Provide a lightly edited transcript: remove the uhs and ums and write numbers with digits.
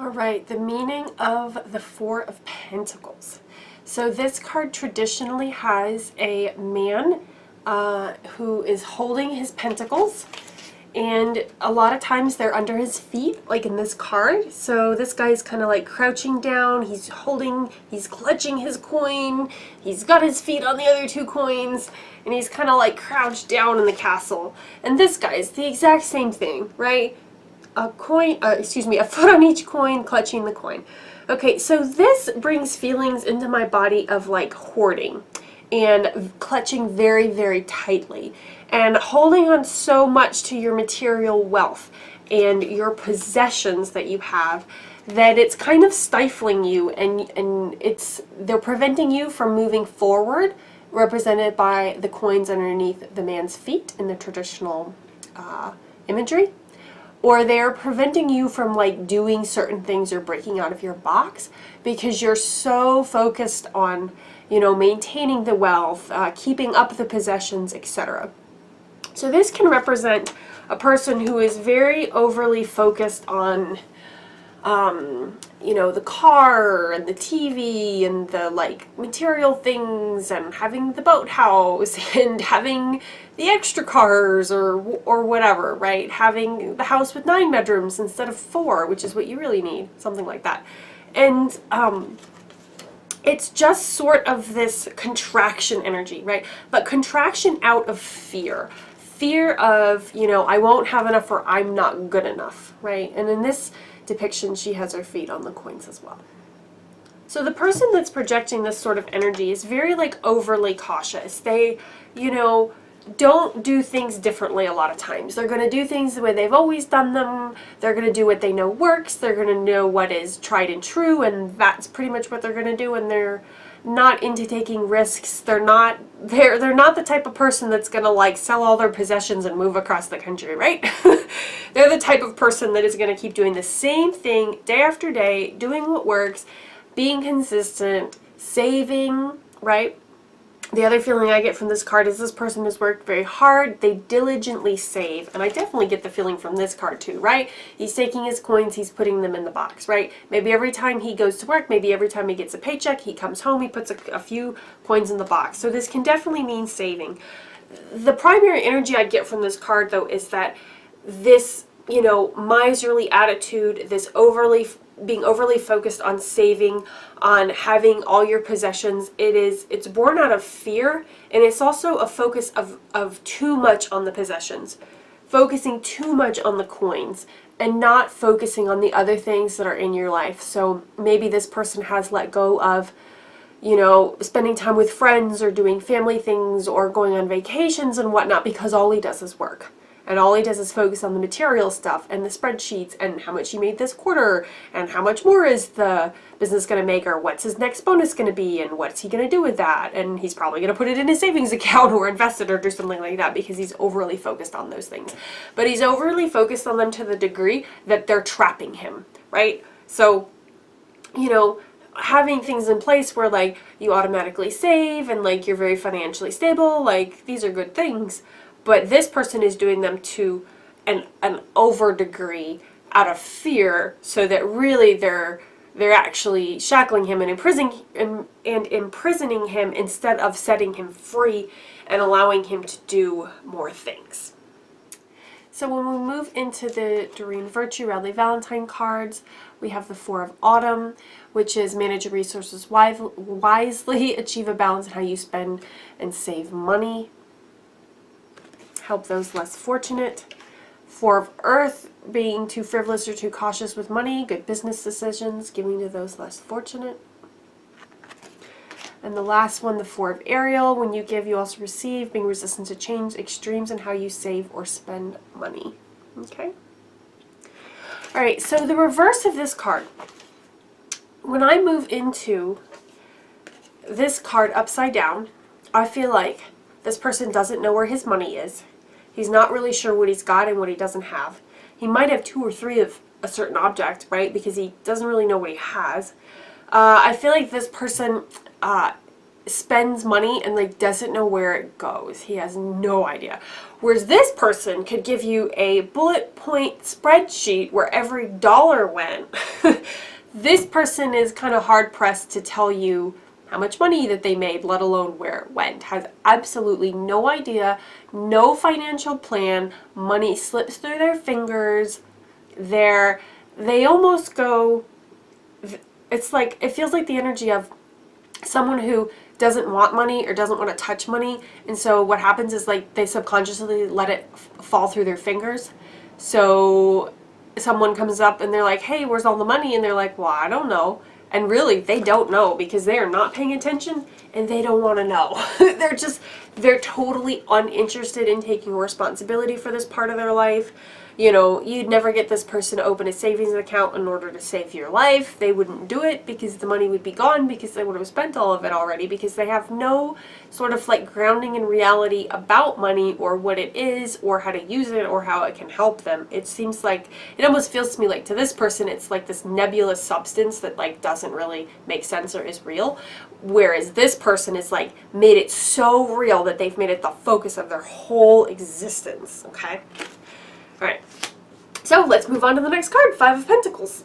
All right, the meaning of the Four of Pentacles. So this card traditionally has a man who is holding his pentacles, and a lot of times they're under his feet, like in this card. So this guy's kind of like crouching down, he's clutching his coin, he's got his feet on the other two coins, and he's kind of like crouched down in the castle. And this guy's the exact same thing, right? A foot on each coin, clutching the coin. Okay, so this brings feelings into my body of like hoarding and clutching very, very tightly and holding on so much to your material wealth and your possessions that you have that it's kind of stifling you, and they're preventing you from moving forward, represented by the coins underneath the man's feet in the traditional imagery. Or they're preventing you from like doing certain things or breaking out of your box because you're so focused on, you know, maintaining the wealth, keeping up the possessions, etc. So this can represent a person who is very overly focused on, you know, the car and the TV and the like material things and having the boathouse and having the extra cars or whatever, right? Having the house with 9 bedrooms instead of 4, which is what you really need, something like that. And it's just sort of this contraction energy, right? But contraction out of fear. Fear of, you know, I won't have enough or I'm not good enough, right? And in this depiction, she has her feet on the coins as well. So the person that's projecting this sort of energy is very like overly cautious. They, you know, don't do things differently a lot of times. They're going to do things the way they've always done them. They're going to do what they know works. They're going to know what is tried and true, and that's pretty much what they're going to do, and they're not into taking risks. They're not the type of person that's going to like sell all their possessions and move across the country, right? They're the type of person that is going to keep doing the same thing day after day, doing what works, being consistent, saving, right? The other feeling I get from this card is this person has worked very hard. They diligently save. And I definitely get the feeling from this card too, right? He's taking his coins, he's putting them in the box, right? Maybe every time he goes to work, maybe every time he gets a paycheck, he comes home, he puts a few coins in the box. So this can definitely mean saving. The primary energy I get from this card, though, is that this, you know, miserly attitude, this being overly focused on saving, on having all your possessions, it's born out of fear, and it's also a focus of too much on the possessions, focusing too much on the coins and not focusing on the other things that are in your life. So maybe this person has let go of, you know, spending time with friends or doing family things or going on vacations and whatnot because all he does is work. And all he does is focus on the material stuff and the spreadsheets and how much he made this quarter and how much more is the business going to make, or what's his next bonus going to be and what's he going to do with that. And he's probably going to put it in his savings account or invest it or do something like that because he's overly focused on those things. But he's overly focused on them to the degree that they're trapping him, right? So, you know, having things in place where like you automatically save and like you're very financially stable, like these are good things. But this person is doing them to an over degree out of fear, so that really they're actually shackling him and imprisoning him instead of setting him free and allowing him to do more things. So when we move into the Doreen Virtue Radley Valentine cards, we have the Four of Autumn, which is manage your resources wisely, achieve a balance in how you spend and save money. Help those less fortunate. Four of Earth, being too frivolous or too cautious with money, good business decisions, giving to those less fortunate. And the last one, the Four of Ariel, when you give, you also receive, being resistant to change, extremes in how you save or spend money. Okay? Alright, so the reverse of this card. When I move into this card upside down, I feel like this person doesn't know where his money is. He's not really sure what he's got and what he doesn't have. He might have 2 or 3 of a certain object, right? Because he doesn't really know what he has. I feel like this person spends money and like doesn't know where it goes. He has no idea. Whereas this person could give you a bullet point spreadsheet where every dollar went. This person is kind of hard pressed to tell you how much money that they made, let alone where it went. Has absolutely no idea, no financial plan. Money slips through their fingers. They almost go, it's like, it feels like the energy of someone who doesn't want money or doesn't want to touch money, and so what happens is like they subconsciously let it fall through their fingers. So someone comes up and they're like, hey, where's all the money? And they're like, well, I don't know. And really they don't know because they are not paying attention and they don't want to know. They're totally uninterested in taking responsibility for this part of their life. You know, you'd never get this person to open a savings account in order to save your life. They wouldn't do it because the money would be gone, because they would have spent all of it already, because they have no sort of like grounding in reality about money or what it is or how to use it or how it can help them. It seems like, it almost feels to me like to this person it's like this nebulous substance that like doesn't really make sense or is real. Whereas this person is like made it so real that they've made it the focus of their whole existence, okay? All right, so let's move on to the next card, Five of Pentacles.